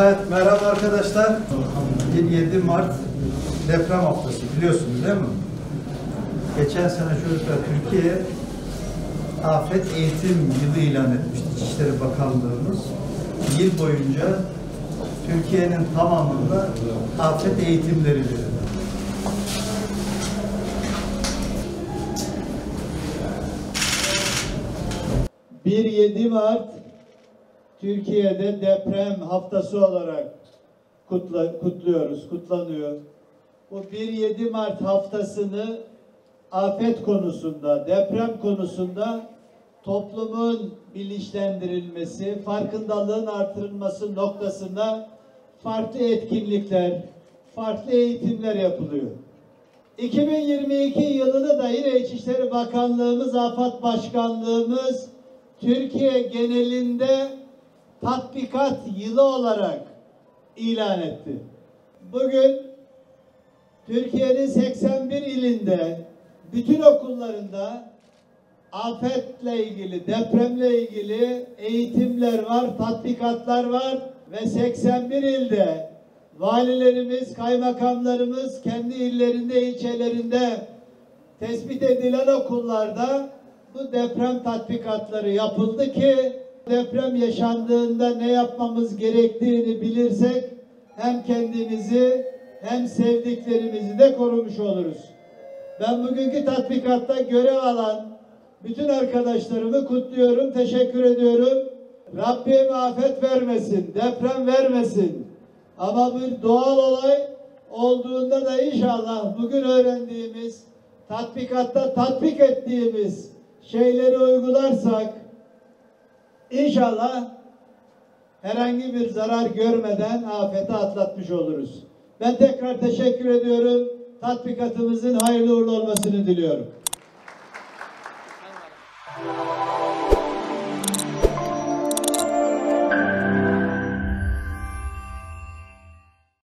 Evet, merhaba arkadaşlar. 7 Mart deprem haftası, biliyorsunuz değil mi? Geçen sene çocuklar Türkiye Afet Eğitim Yılı ilan etmişti İçişleri Bakanlığımız. Yıl boyunca Türkiye'nin tamamında afet eğitimleri verildi. Bir 7 Mart Türkiye'de deprem haftası olarak kutlanıyor. Bu 1-7 Mart haftasını afet konusunda, deprem konusunda toplumun bilinçlendirilmesi, farkındalığın artırılması noktasında farklı etkinlikler, farklı eğitimler yapılıyor. 2022 yılını da yine İçişleri Bakanlığımız, AFAD Başkanlığımız Türkiye genelinde tatbikat yılı olarak ilan etti. Bugün Türkiye'nin 81 ilinde, bütün okullarında afetle ilgili, depremle ilgili eğitimler var, tatbikatlar var ve 81 ilde valilerimiz, kaymakamlarımız kendi illerinde, ilçelerinde tespit edilen okullarda bu deprem tatbikatları yapıldı ki deprem yaşandığında ne yapmamız gerektiğini bilirsek hem kendimizi hem sevdiklerimizi de korumuş oluruz. Ben bugünkü tatbikatta görev alan bütün arkadaşlarımı kutluyorum, teşekkür ediyorum. Rabbim afet vermesin, deprem vermesin. Ama bir doğal olay olduğunda da inşallah bugün öğrendiğimiz, tatbikatta tatbik ettiğimiz şeyleri uygularsak İnşallah herhangi bir zarar görmeden afeti atlatmış oluruz. Ben tekrar teşekkür ediyorum. Tatbikatımızın hayırlı uğurlu olmasını diliyorum.